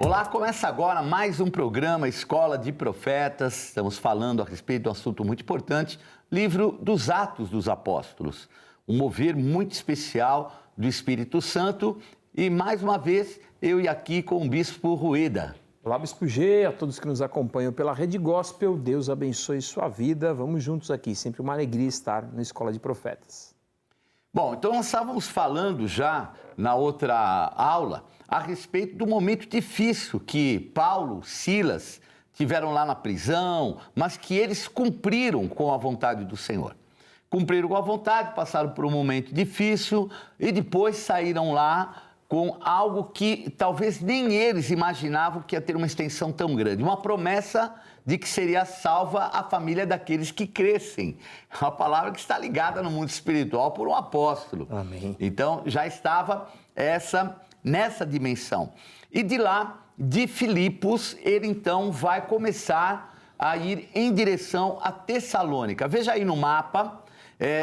Olá, começa agora mais um programa Escola de Profetas. Estamos falando a respeito de um assunto muito importante, livro dos Atos dos Apóstolos. Um mover muito especial do Espírito Santo. E mais uma vez, eu e aqui com o Bispo Rueda. Olá, Bispo G, a todos que nos acompanham pela Rede Gospel, Deus abençoe sua vida. Vamos juntos aqui, sempre uma alegria estar na Escola de Profetas. Bom, então nós estávamos falando já na outra aula a respeito do momento difícil que Paulo, Silas tiveram lá na prisão, mas que eles cumpriram com a vontade do Senhor. Cumpriram com a vontade, passaram por um momento difícil e depois saíram lá com algo que talvez nem eles imaginavam que ia ter uma extensão tão grande. Uma promessa de que seria salva a família daqueles que crescem. Uma palavra que está ligada no mundo espiritual por um apóstolo. Amém. Então, já estava nessa dimensão. E de lá, de Filipos, ele então vai começar a ir em direção a Tessalônica. Veja aí no mapa,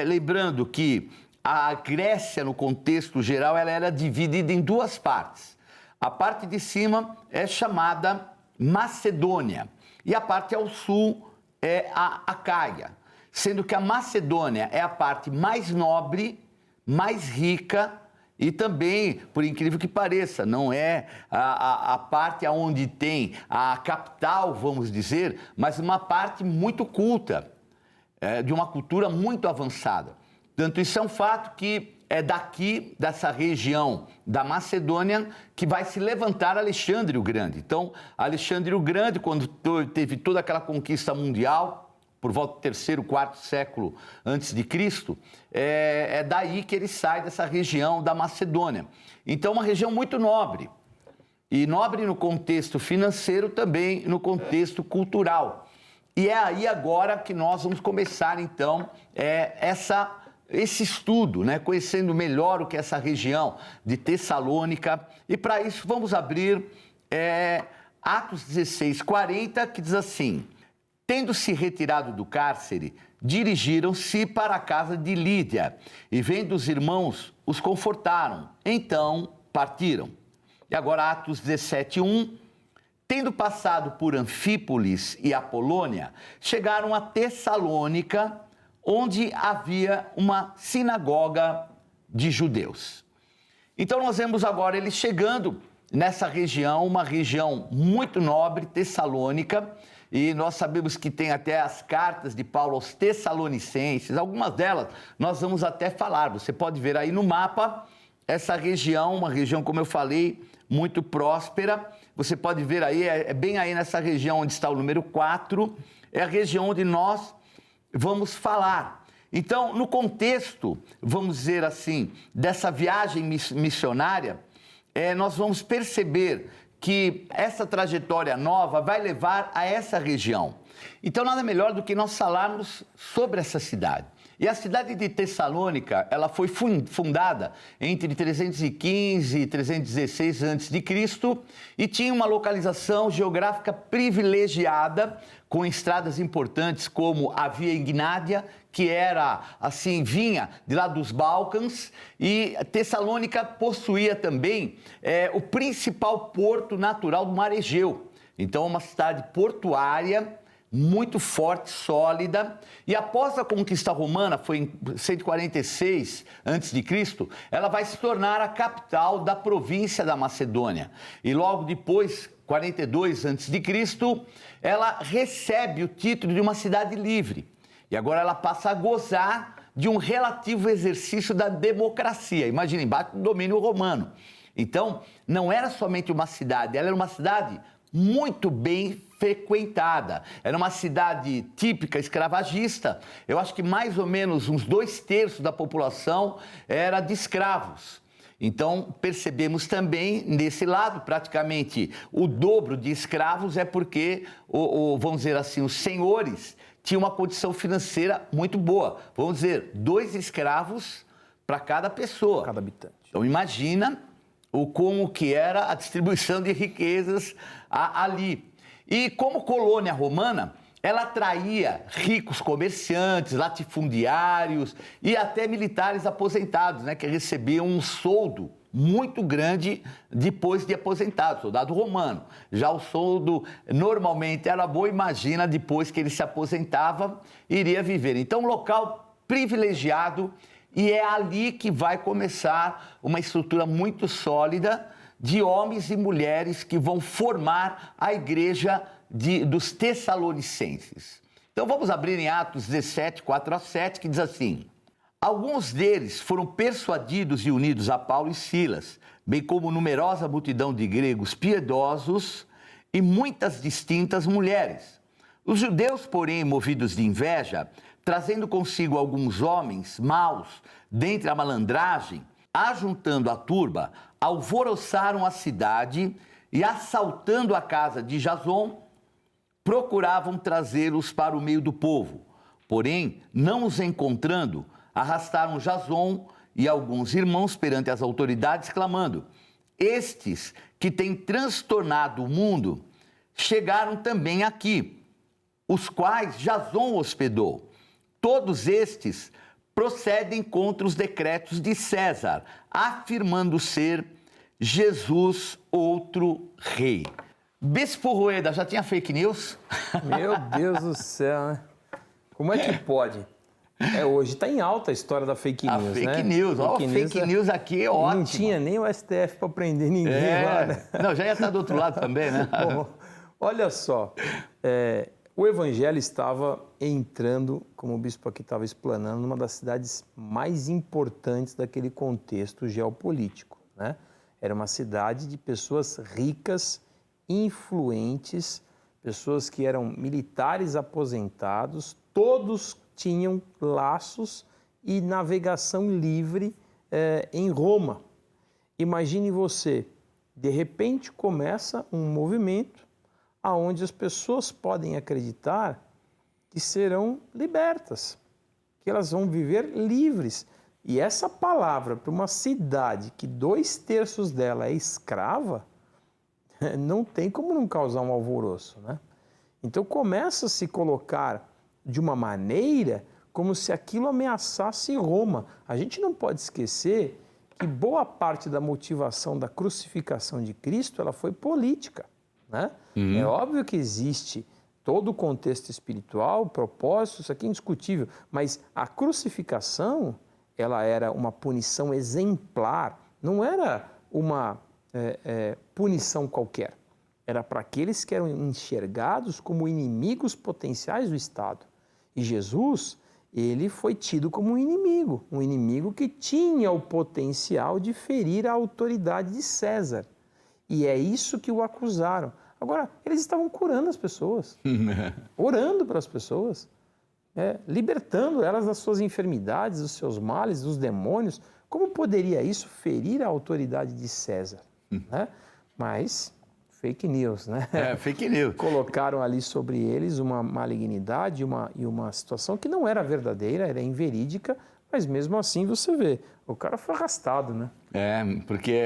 lembrando que a Grécia, no contexto geral, ela era dividida em duas partes. A parte de cima é chamada Macedônia e a parte ao sul é a Acaia, sendo que a Macedônia é a parte mais nobre, mais rica e também, por incrível que pareça, não é a parte onde tem a capital, vamos dizer, mas uma parte muito culta, de uma cultura muito avançada. Portanto, isso é um fato que é daqui, dessa região da Macedônia, que vai se levantar Alexandre o Grande. Então, Alexandre o Grande, quando teve toda aquela conquista mundial, por volta do terceiro, quarto século antes de Cristo, é daí que ele sai dessa região da Macedônia. Então, uma região muito nobre. E nobre no contexto financeiro, também no contexto cultural. E é aí agora que nós vamos começar, então, esse estudo, né, conhecendo melhor o que é essa região de Tessalônica. E para isso vamos abrir Atos 16, 40, que diz assim: tendo-se retirado do cárcere, dirigiram-se para a casa de Lídia, e vendo os irmãos, os confortaram. Então partiram. E agora Atos 17, 1. Tendo passado por Anfípolis e Apolônia, chegaram a Tessalônica, onde havia uma sinagoga de judeus. Então nós vemos agora eles chegando nessa região, uma região muito nobre, Tessalônica, e nós sabemos que tem até as cartas de Paulo aos Tessalonicenses, algumas delas nós vamos até falar. Você pode ver aí no mapa essa região, uma região, como eu falei, muito próspera. Você pode ver aí, é bem aí nessa região onde está o número 4, é a região onde nós vamos falar. Então, no contexto, vamos dizer assim, dessa viagem missionária, nós vamos perceber que essa trajetória nova vai levar a essa região. Então, nada melhor do que nós falarmos sobre essa cidade. E a cidade de Tessalônica, ela foi fundada entre 315 e 316 a.C. e tinha uma localização geográfica privilegiada, com estradas importantes como a Via Ignátia, que era, assim, vinha de lá dos Balcãs, e Tessalônica possuía também o principal porto natural do Mar Egeu. Então, uma cidade portuária, muito forte, sólida, e após a conquista romana, foi em 146 a.C., ela vai se tornar a capital da província da Macedônia. E logo depois, 42 a.C., ela recebe o título de uma cidade livre. E agora ela passa a gozar de um relativo exercício da democracia. Imagina, embaixo do domínio romano. Então, não era somente uma cidade, ela era uma cidade muito bem frequentada. Era uma cidade típica escravagista. Eu acho que mais ou menos uns 2/3 da população era de escravos. Então, percebemos também, nesse lado, praticamente o dobro de escravos é porque, vamos dizer assim, os senhores tinham uma condição financeira muito boa. Vamos dizer, 2 escravos para cada pessoa. Cada habitante. Então, imagina como que era a distribuição de riquezas ali. E como colônia romana, ela atraía ricos comerciantes, latifundiários e até militares aposentados, né, que recebiam um soldo muito grande depois de aposentado, soldado romano. Já o soldo normalmente era bom, imagina depois que ele se aposentava, iria viver. Então, um local privilegiado, e é ali que vai começar uma estrutura muito sólida de homens e mulheres que vão formar a igreja dos Tessalonicenses. Então vamos abrir em Atos 17, 4-7, que diz assim: alguns deles foram persuadidos e unidos a Paulo e Silas, bem como numerosa multidão de gregos piedosos e muitas distintas mulheres. Os judeus, porém, movidos de inveja, trazendo consigo alguns homens maus dentre a malandragem, ajuntando a turba, alvoroçaram a cidade e, assaltando a casa de Jason, procuravam trazê-los para o meio do povo. Porém, não os encontrando, arrastaram Jason e alguns irmãos perante as autoridades, clamando: estes que têm transtornado o mundo chegaram também aqui, os quais Jason hospedou. Todos estes procedem contra os decretos de César, afirmando ser Jesus outro rei. Bispo Rueda, já tinha fake news? Meu Deus do céu, né? Como é que pode? Hoje está em alta a história da fake news, né? Fake news, ó, fake news aqui é ótimo. Não tinha nem o STF para prender ninguém lá, né? Não, já ia estar do outro lado também, né? Bom, olha só, o evangelho estava entrando, como o bispo aqui estava explanando, numa das cidades mais importantes daquele contexto geopolítico, né? Era uma cidade de pessoas ricas, influentes, pessoas que eram militares aposentados, todos tinham laços e navegação livre em Roma. Imagine você, de repente começa um movimento aonde as pessoas podem acreditar que serão libertas, que elas vão viver livres. E essa palavra para uma cidade que 2/3 dela é escrava, não tem como não causar um alvoroço, né? Então começa a se colocar de uma maneira como se aquilo ameaçasse Roma. A gente não pode esquecer que boa parte da motivação da crucificação de Cristo ela foi política, né? É óbvio que existe todo o contexto espiritual, propósito, isso aqui é indiscutível, mas a crucificação ela era uma punição exemplar, não era uma punição qualquer. Era para aqueles que eram enxergados como inimigos potenciais do Estado. E Jesus, ele foi tido como um inimigo que tinha o potencial de ferir a autoridade de César. E é isso que o acusaram. Agora, eles estavam curando as pessoas, orando para as pessoas, libertando elas das suas enfermidades, dos seus males, dos demônios. Como poderia isso ferir a autoridade de César? Né? Mas, fake news, né? Fake news. Colocaram ali sobre eles uma malignidade e uma situação que não era verdadeira, era inverídica, mas mesmo assim você vê, o cara foi arrastado, né? Porque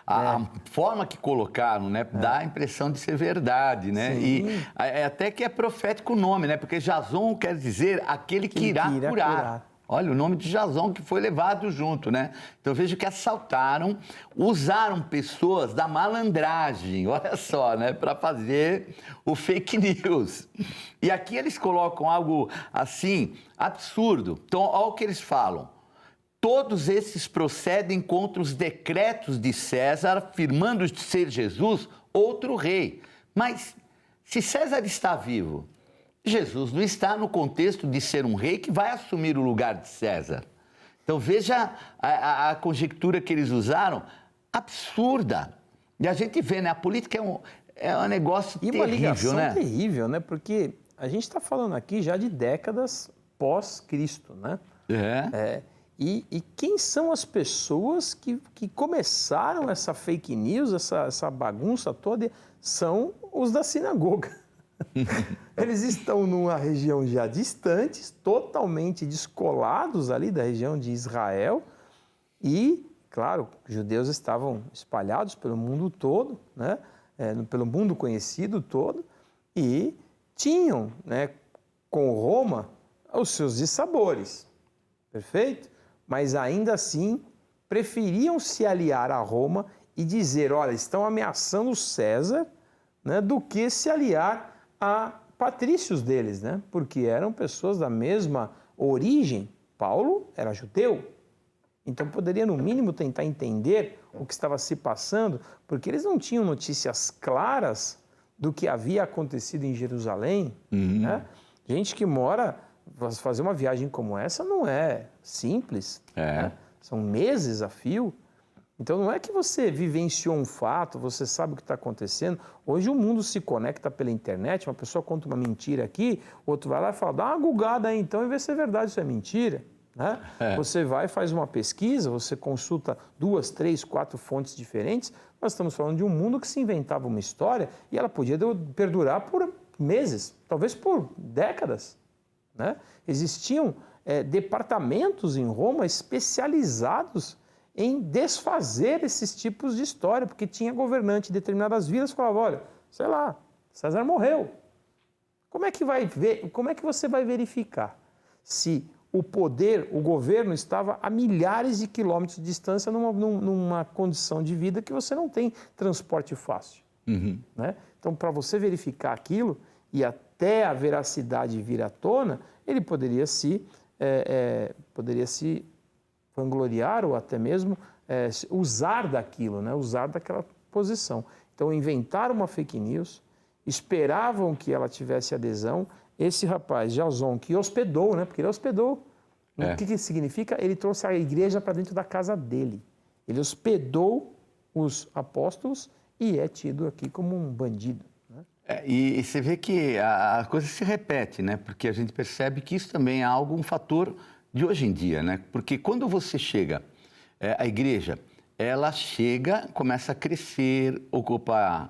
a forma que colocaram, né, dá a impressão de ser verdade, né? Sim. E até que é profético o nome, né? Porque Jason quer dizer aquele que irá curar. Olha, o nome de Jason que foi levado junto, né? Então veja que assaltaram, usaram pessoas da malandragem, olha só, né? Para fazer o fake news. E aqui eles colocam algo assim, absurdo. Então, olha o que eles falam. Todos esses procedem contra os decretos de César, afirmando ser Jesus outro rei. Mas se César está vivo, Jesus não está no contexto de ser um rei que vai assumir o lugar de César. Então veja a conjectura que eles usaram, absurda. E a gente vê, né? A política é um negócio terrível, né? E uma ligação terrível, né? Porque a gente está falando aqui já de décadas pós-Cristo, né? E quem são as pessoas que começaram essa fake news, essa bagunça toda? São os da sinagoga. Eles estão numa região já distante, totalmente descolados ali da região de Israel e, claro, os judeus estavam espalhados pelo mundo todo, né? Pelo mundo conhecido todo e tinham, né, com Roma os seus dissabores, perfeito? Mas ainda assim preferiam se aliar a Roma e dizer, olha, estão ameaçando César, né, do que se aliar a patrícios deles, né? Porque eram pessoas da mesma origem. Paulo era judeu, então poderia no mínimo tentar entender o que estava se passando, porque eles não tinham notícias claras do que havia acontecido em Jerusalém. Né? Gente que mora, fazer uma viagem como essa não é simples, né? São meses a fio. Então não é que você vivenciou um fato, você sabe o que está acontecendo. Hoje o mundo se conecta pela internet, uma pessoa conta uma mentira aqui, outro vai lá e fala, dá uma gugada aí então e vê se é verdade, isso é mentira. Né? Você vai, faz uma pesquisa, você consulta 2, 3, 4 fontes diferentes. Nós estamos falando de um mundo que se inventava uma história e ela podia perdurar por meses, talvez por décadas. Né? Existiam departamentos em Roma especializados em desfazer esses tipos de história, porque tinha governante em determinadas vilas que falava, olha, sei lá, César morreu. Como é que você vai verificar se o poder, o governo estava a milhares de quilômetros de distância numa condição de vida que você não tem transporte fácil? Né? Então, para você verificar aquilo e até a veracidade vir à tona, ele poderia se vangloriar ou até mesmo usar daquilo, né? Usar daquela posição. Então, inventaram uma fake news, esperavam que ela tivesse adesão. Esse rapaz, Jason, que hospedou, né? Porque ele hospedou. O que significa? Ele trouxe a igreja para dentro da casa dele. Ele hospedou os apóstolos e é tido aqui como um bandido. Né? E você vê que a coisa se repete, né? Porque a gente percebe que isso também é um fator de hoje em dia, né? Porque quando você chega, a igreja, ela chega, começa a crescer, ocupa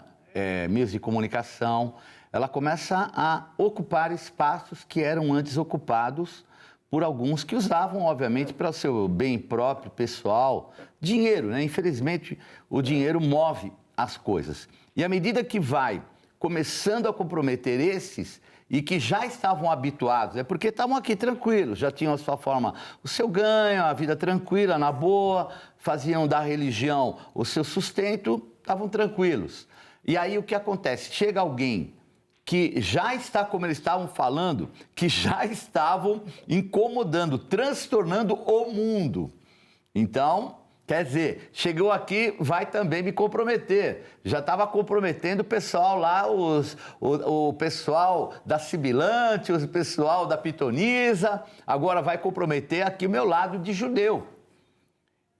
meios de comunicação, ela começa a ocupar espaços que eram antes ocupados por alguns que usavam, obviamente, para o seu bem próprio, pessoal, dinheiro, né? Infelizmente, o dinheiro move as coisas. E à medida que vai começando a comprometer esses e que já estavam habituados, é porque estavam aqui tranquilos, já tinham a sua forma, o seu ganho, a vida tranquila, na boa, faziam da religião o seu sustento, estavam tranquilos. E aí o que acontece? Chega alguém que já está, como eles estavam falando, que já estavam incomodando, transtornando o mundo. Então, quer dizer, chegou aqui, vai também me comprometer. Já estava comprometendo o pessoal lá, o pessoal da Sibilante, o pessoal da Pitonisa, agora vai comprometer aqui o meu lado de judeu.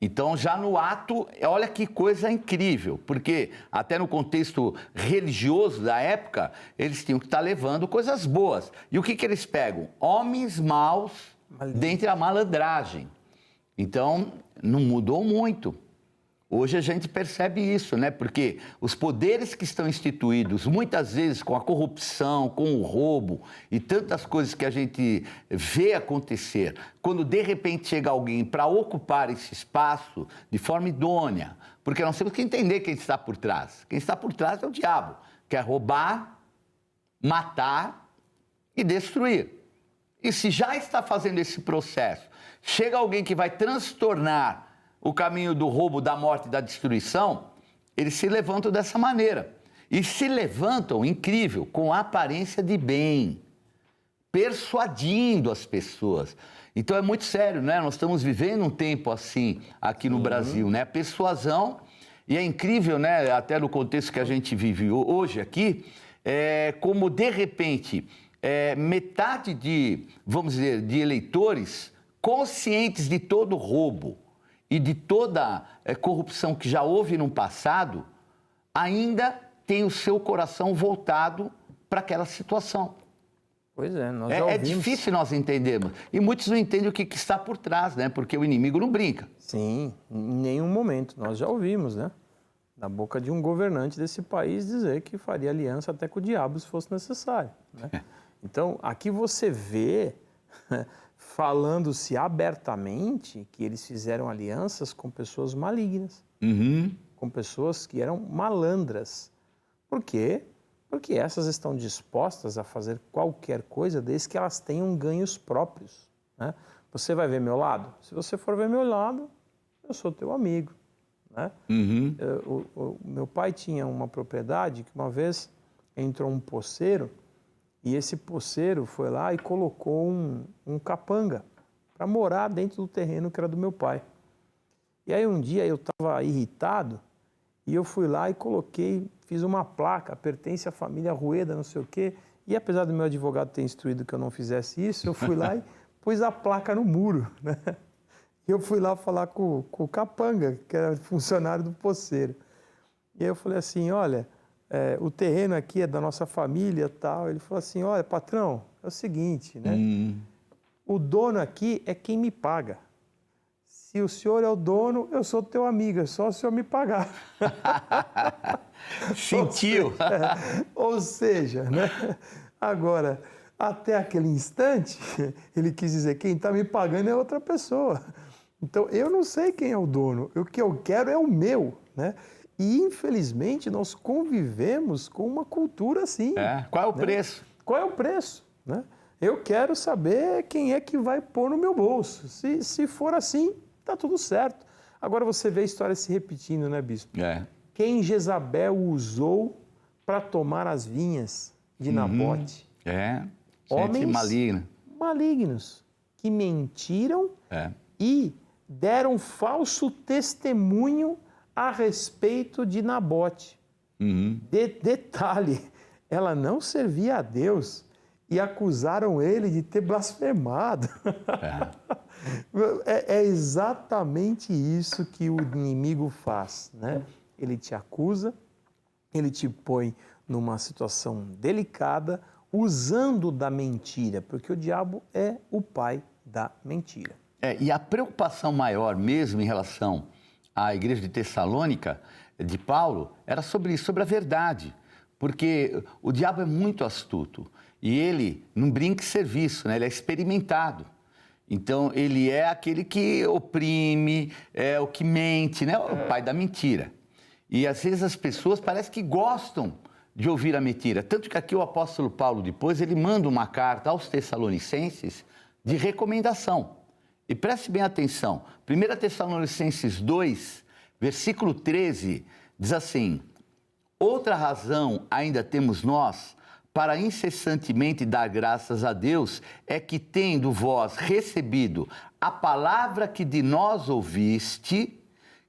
Então, já no ato, olha que coisa incrível, porque até no contexto religioso da época, eles tinham que estar levando coisas boas. E o que eles pegam? Homens maus dentre a malandragem. Então, não mudou muito. Hoje a gente percebe isso, né? Porque os poderes que estão instituídos, muitas vezes com a corrupção, com o roubo e tantas coisas que a gente vê acontecer, quando de repente chega alguém para ocupar esse espaço de forma idônea, porque nós temos que entender quem está por trás. Quem está por trás é o diabo, quer roubar, matar e destruir. E se já está fazendo esse processo, chega alguém que vai transtornar o caminho do roubo, da morte e da destruição, eles se levantam dessa maneira. E se levantam, incrível, com aparência de bem, persuadindo as pessoas. Então é muito sério, né? Nós estamos vivendo um tempo assim aqui no Brasil, né? A persuasão, e é incrível, né? Até no contexto que a gente vive hoje aqui, como de repente metade vamos dizer, de eleitores conscientes de todo roubo e de toda corrupção que já houve no passado, ainda tem o seu coração voltado para aquela situação. Pois é, nós já ouvimos. É difícil nós entendermos. E muitos não entendem o que está por trás, né? Porque o inimigo não brinca. Sim, em nenhum momento. Nós já ouvimos, né? Da boca de um governante desse país dizer que faria aliança até com o diabo se fosse necessário. Né? Então, aqui você vê... falando-se abertamente que eles fizeram alianças com pessoas malignas, com pessoas que eram malandras. Por quê? Porque essas estão dispostas a fazer qualquer coisa desde que elas tenham ganhos próprios. Né? Você vai ver meu lado? Se você for ver meu lado, eu sou teu amigo, né? O meu pai tinha uma propriedade que uma vez entrou um poceiro e esse poceiro foi lá e colocou um capanga para morar dentro do terreno que era do meu pai. E aí um dia eu estava irritado e eu fui lá e fiz uma placa, pertence à família Rueda, não sei o quê. E apesar do meu advogado ter instruído que eu não fizesse isso, eu fui lá e pus a placa no muro, né? E eu fui lá falar com o capanga, que era funcionário do poceiro. E aí eu falei assim, olha, o terreno aqui é da nossa família e tal. Ele falou assim, olha, patrão, é o seguinte, né? O dono aqui é quem me paga. Se o senhor é o dono, eu sou teu amigo, é só o senhor me pagar. Sentiu? Ou seja, né? Agora, até aquele instante, ele quis dizer, quem está me pagando é outra pessoa. Então, eu não sei quem é o dono, o que eu quero é o meu, né? E, infelizmente, nós convivemos com uma cultura assim. Qual é o preço? Qual é o preço, né? Eu quero saber quem é que vai pôr no meu bolso. Se for assim, tá tudo certo. Agora você vê a história se repetindo, né, bispo? Quem Jezabel usou para tomar as vinhas de Nabote? Homens malignos que mentiram e deram falso testemunho a respeito de Nabote. Detalhe, ela não servia a Deus e acusaram ele de ter blasfemado. É exatamente isso que o inimigo faz, né? Ele te acusa, ele te põe numa situação delicada, usando da mentira, porque o diabo é o pai da mentira. E a preocupação maior mesmo em relação à igreja de Tessalônica, de Paulo, era sobre isso, sobre a verdade. Porque o diabo é muito astuto e ele não brinca em serviço, né? Ele é experimentado. Então, ele é aquele que oprime, é o que mente, né? O pai da mentira. E às vezes as pessoas parecem que gostam de ouvir a mentira. Tanto que aqui o apóstolo Paulo, depois, ele manda uma carta aos Tessalonicenses de recomendação. E preste bem atenção. 1 Tessalonicenses 2, versículo 13, diz assim: outra razão ainda temos nós para incessantemente dar graças a Deus é que, tendo vós recebido a palavra que de nós ouviste,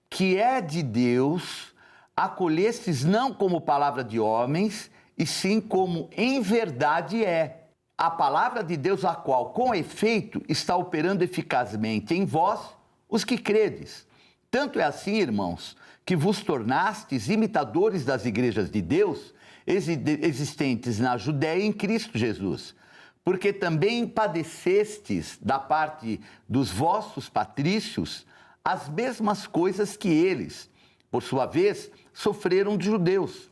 que é de Deus, acolhestes não como palavra de homens, e sim como em verdade é. A palavra de Deus, a qual, com efeito, está operando eficazmente em vós, os que credes. Tanto é assim, irmãos, que vos tornastes imitadores das igrejas de Deus, existentes na Judéia em Cristo Jesus, porque também padecestes da parte dos vossos patrícios as mesmas coisas que eles, por sua vez, sofreram de judeus,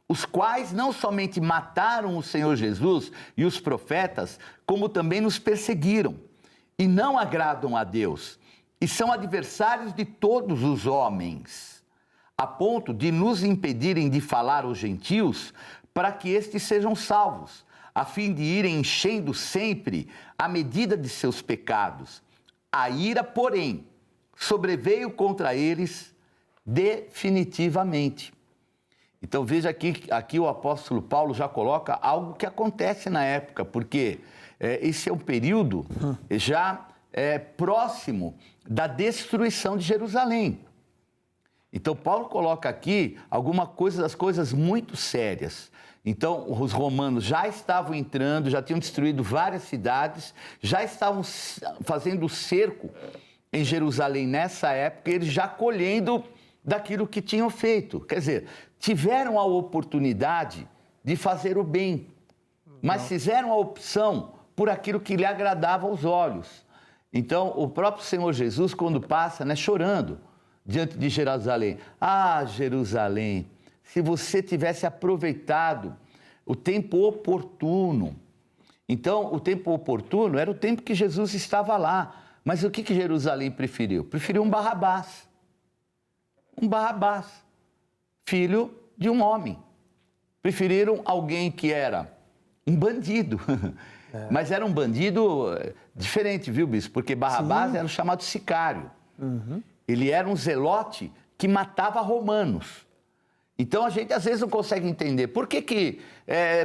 os quais não somente mataram o Senhor Jesus e os profetas, como também nos perseguiram, e não agradam a Deus, e são adversários de todos os homens, a ponto de nos impedirem de falar aos gentios, para que estes sejam salvos, a fim de irem enchendo sempre a medida de seus pecados. A ira, porém, sobreveio contra eles definitivamente. Então veja aqui o apóstolo Paulo já coloca algo que acontece na época, porque esse é um período já próximo da destruição de Jerusalém. Então Paulo coloca aqui das coisas muito sérias. Então os romanos já estavam entrando, já tinham destruído várias cidades, já estavam fazendo o cerco em Jerusalém nessa época, eles já colhendo daquilo que tinham feito. Quer dizer, tiveram a oportunidade de fazer o bem, mas fizeram a opção por aquilo que lhe agradava aos olhos. Então, o próprio Senhor Jesus, quando passa, né, chorando diante de Jerusalém. Ah, Jerusalém, se você tivesse aproveitado o tempo oportuno. Então, o tempo oportuno era o tempo que Jesus estava lá. Mas o que Jerusalém preferiu? Preferiu um Barrabás. Um Barrabás, filho de um homem. Preferiram alguém que era um bandido, mas era um bandido diferente, viu, bispo? Porque Barrabás era o chamado sicário. Ele era um zelote que matava romanos. Então a gente às vezes não consegue entender por que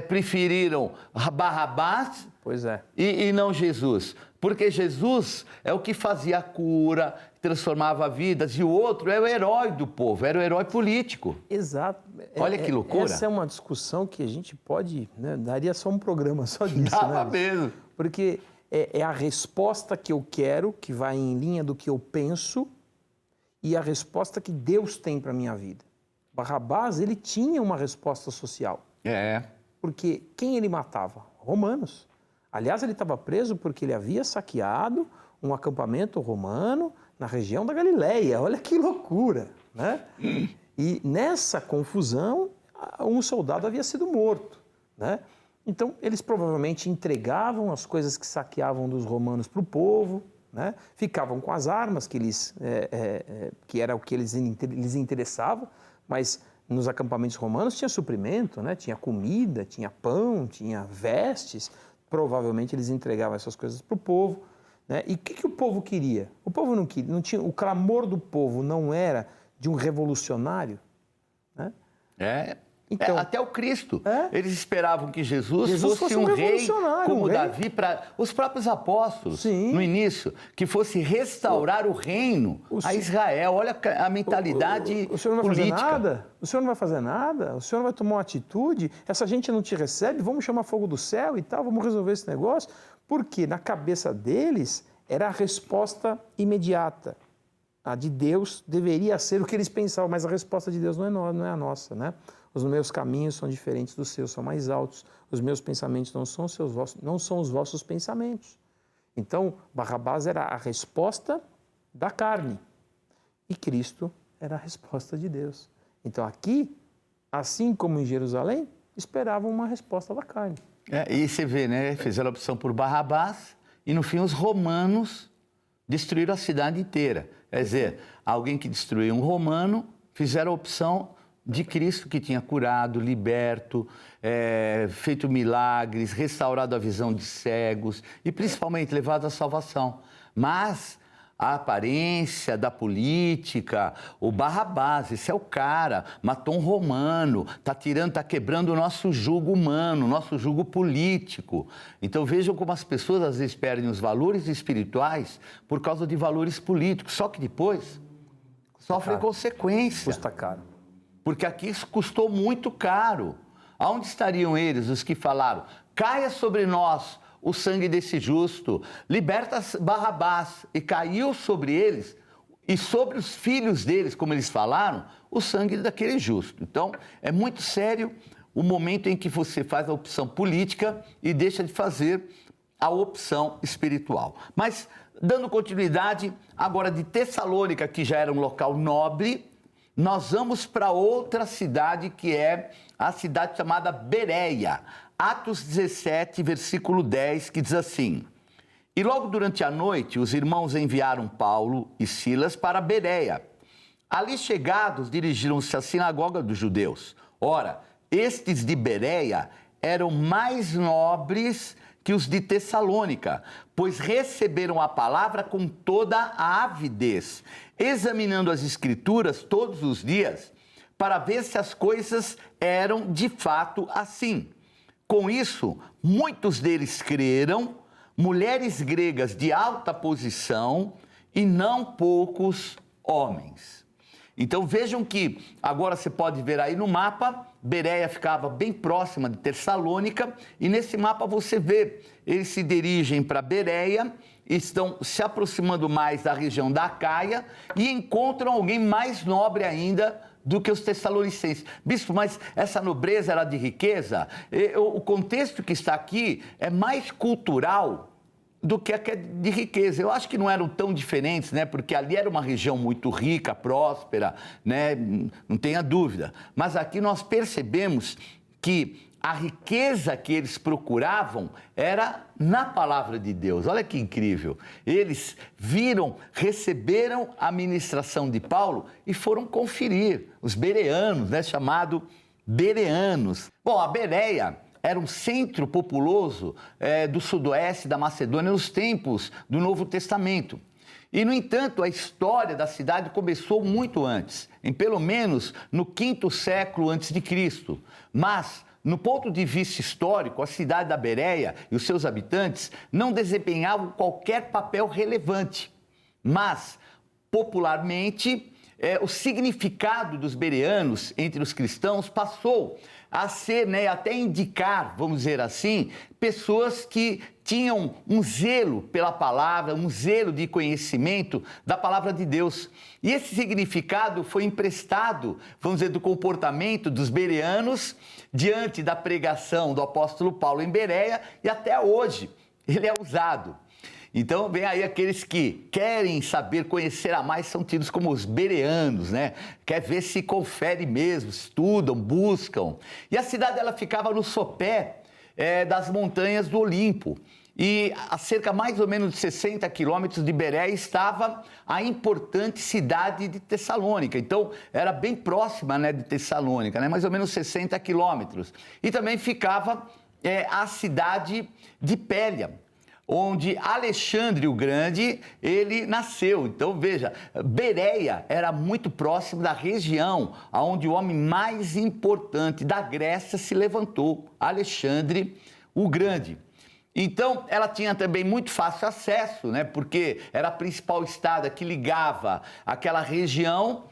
preferiram Barrabás Pois é. e não Jesus. Porque Jesus é o que fazia a cura, transformava vidas, e o outro é o herói do povo, era o herói político. Exato. Olha que loucura. Essa é uma discussão que a gente pode, né, daria só um programa só disso, Dava né? mesmo. Porque é a resposta que eu quero, que vai em linha do que eu penso, e a resposta que Deus tem para a minha vida. Barrabás, ele tinha uma resposta social. É. Porque quem ele matava? Romanos. Aliás, ele estava preso porque ele havia saqueado um acampamento romano na região da Galileia. Olha que loucura, né? E nessa confusão, um soldado havia sido morto, né? Então, eles provavelmente entregavam as coisas que saqueavam dos romanos para o povo, né? Ficavam com as armas que era o que lhes interessava, mas nos acampamentos romanos tinha suprimento, né? Tinha comida, tinha pão, tinha vestes. Provavelmente eles entregavam essas coisas para o povo, né? E o que o povo queria? O povo não queria, não tinha, o clamor do povo não era de um revolucionário, né? Então, até o Cristo. Eles esperavam que Jesus fosse um rei revolucionário, como um rei. Davi, para os próprios apóstolos, Sim. no início, que fosse restaurar o reino a Israel. Olha a mentalidade o senhor não vai política. fazer nada? O senhor não vai fazer nada? O senhor não vai tomar uma atitude? Essa gente não te recebe? Vamos chamar fogo do céu e tal? Vamos resolver esse negócio? Porque na cabeça deles era a resposta imediata. A de Deus deveria ser o que eles pensavam, mas a resposta de Deus não é a nossa, né? Os meus caminhos são diferentes dos seus, são mais altos. Os meus pensamentos não são os vossos pensamentos. Então, Barrabás era a resposta da carne e Cristo era a resposta de Deus. Então, aqui, assim como em Jerusalém, esperavam uma resposta da carne. E você vê, né? Fizeram a opção por Barrabás e, no fim, os romanos destruíram a cidade inteira. Quer dizer, alguém que destruiu um romano, fizeram a opção de Cristo, que tinha curado, liberto, feito milagres, restaurado a visão de cegos e principalmente levado à salvação. Mas a aparência da política, o Barrabás, esse é o cara, matou um romano, está quebrando o nosso jugo humano, o nosso jugo político. Então vejam como as pessoas às vezes perdem os valores espirituais por causa de valores políticos, só que depois sofrem consequência. Custa caro. Porque aqui isso custou muito caro. Aonde estariam eles, os que falaram, caia sobre nós o sangue desse justo, liberta Barrabás, e caiu sobre eles e sobre os filhos deles, como eles falaram, o sangue daquele justo. Então, é muito sério o momento em que você faz a opção política e deixa de fazer a opção espiritual. Mas, dando continuidade, agora de Tessalônica, que já era um local nobre, nós vamos para outra cidade, que é a cidade chamada Bereia. Atos 17, versículo 10, que diz assim: E logo durante a noite, os irmãos enviaram Paulo e Silas para Bereia. Ali chegados, dirigiram-se à sinagoga dos judeus. Ora, estes de Bereia eram mais nobres que os de Tessalônica, pois receberam a palavra com toda a avidez, examinando as Escrituras todos os dias, para ver se as coisas eram de fato assim. Com isso, muitos deles creram, mulheres gregas de alta posição e não poucos homens. Então vejam que, agora você pode ver aí no mapa, Bereia ficava bem próxima de Tessalônica, e nesse mapa você vê, eles se dirigem para Bereia, estão se aproximando mais da região da Acaia e encontram alguém mais nobre ainda do que os tessalonicenses. Bispo, mas essa nobreza era de riqueza? O contexto que está aqui é mais cultural do que de riqueza. Eu acho que não eram tão diferentes, né? Porque ali era uma região muito rica, próspera, né? Não tenha dúvida. Mas aqui nós percebemos que a riqueza que eles procuravam era na palavra de Deus. Olha que incrível. Eles viram, receberam a ministração de Paulo e foram conferir. Os bereanos, né? Chamado bereanos. Bom, a Bereia era um centro populoso do sudoeste da Macedônia nos tempos do Novo Testamento. E, no entanto, a história da cidade começou muito antes, em pelo menos no 5º século antes de Cristo. Mas, no ponto de vista histórico, a cidade da Bereia e os seus habitantes não desempenhavam qualquer papel relevante. Mas, popularmente, o significado dos bereanos entre os cristãos passou a ser, até indicar, vamos dizer assim, pessoas que tinham um zelo pela palavra, um zelo de conhecimento da palavra de Deus. E esse significado foi emprestado, vamos dizer, do comportamento dos bereanos diante da pregação do apóstolo Paulo em Bereia, e até hoje ele é usado. Então, vem aí aqueles que querem saber, conhecer a mais, são tidos como os bereanos, né? Quer ver se confere mesmo, estudam, buscam. E a cidade, ela ficava no sopé das montanhas do Olimpo. E a cerca mais ou menos de 60 quilômetros de Bereia estava a importante cidade de Tessalônica. Então, era bem próxima, de Tessalônica, mais ou menos 60 quilômetros. E também ficava a cidade de Pélia, onde Alexandre o Grande, ele nasceu. Então, veja, Bereia era muito próximo da região onde o homem mais importante da Grécia se levantou, Alexandre o Grande. Então, ela tinha também muito fácil acesso, porque era a principal estrada que ligava aquela região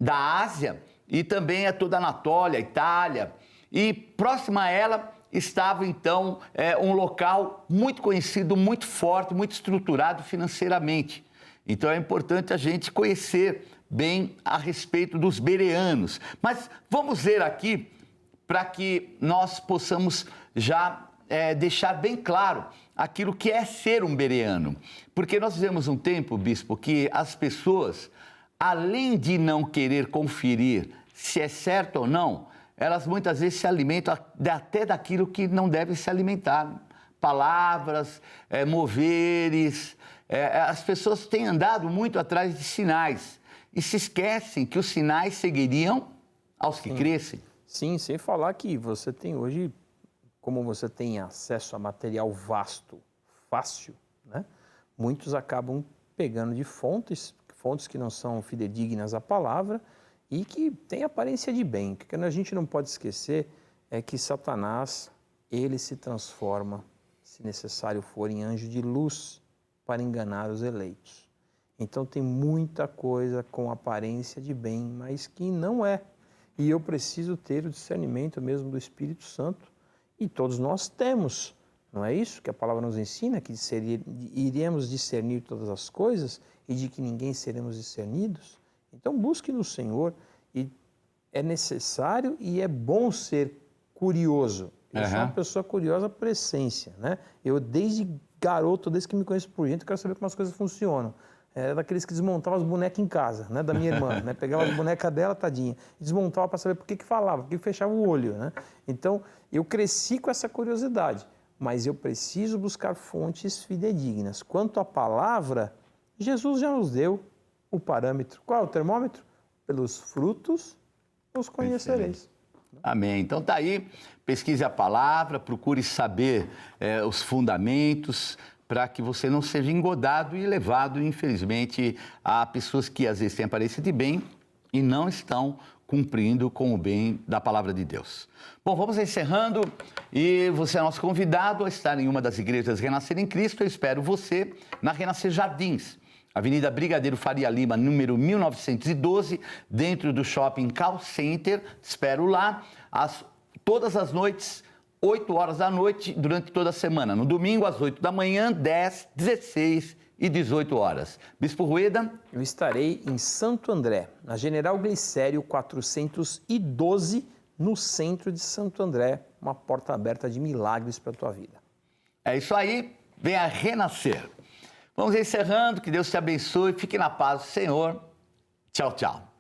da Ásia e também a toda a Anatólia, Itália. E próxima a ela estava, então, um local muito conhecido, muito forte, muito estruturado financeiramente. Então, é importante a gente conhecer bem a respeito dos bereanos. Mas vamos ver aqui, para que nós possamos já deixar bem claro aquilo que é ser um bereano. Porque nós vivemos um tempo, bispo, que as pessoas, além de não querer conferir se é certo ou não, elas muitas vezes se alimentam até daquilo que não devem se alimentar. Palavras, moveres. As pessoas têm andado muito atrás de sinais e se esquecem que os sinais seguiriam aos que crescem. Sim, sem falar que você tem hoje, como você tem acesso a material vasto, fácil, muitos acabam pegando de fontes que não são fidedignas à palavra, e que tem aparência de bem. O que a gente não pode esquecer é que Satanás, ele se transforma, se necessário for, em anjo de luz para enganar os eleitos. Então tem muita coisa com aparência de bem, mas que não é. E eu preciso ter o discernimento mesmo do Espírito Santo, e todos nós temos. Não é isso que a palavra nos ensina, que iremos discernir todas as coisas e de que ninguém seremos discernidos? Então busque no Senhor, e é necessário e é bom ser curioso. Eu sou uma pessoa curiosa por essência, Eu desde garoto, desde que me conheço por gente, eu quero saber como as coisas funcionam. Era daqueles que desmontavam as bonecas em casa, da minha irmã, Pegava as bonecas dela, tadinha, e desmontava para saber por que falava, por que fechava o olho, Então, eu cresci com essa curiosidade, mas eu preciso buscar fontes fidedignas. Quanto à palavra, Jesus já nos deu o parâmetro. Qual é o termômetro? Pelos frutos os conhecereis. Amém. Então tá aí, pesquise a palavra, procure saber os fundamentos, para que você não seja engodado e levado, infelizmente, a pessoas que às vezes têm aparência de bem e não estão cumprindo com o bem da palavra de Deus. Bom, vamos encerrando, e você é nosso convidado a estar em uma das igrejas Renascer em Cristo. Eu espero você na Renascer Jardins, Avenida Brigadeiro Faria Lima, número 1912, dentro do Shopping Call Center. Te espero lá, todas as noites, 8 horas da noite, durante toda a semana. No domingo, às 8 da manhã, 10, 16 e 18 horas. Bispo Rueda? Eu estarei em Santo André, na General Glicério 412, no centro de Santo André. Uma porta aberta de milagres para a tua vida. É isso aí, venha renascer. Vamos encerrando, que Deus te abençoe, fique na paz do Senhor. Tchau, tchau.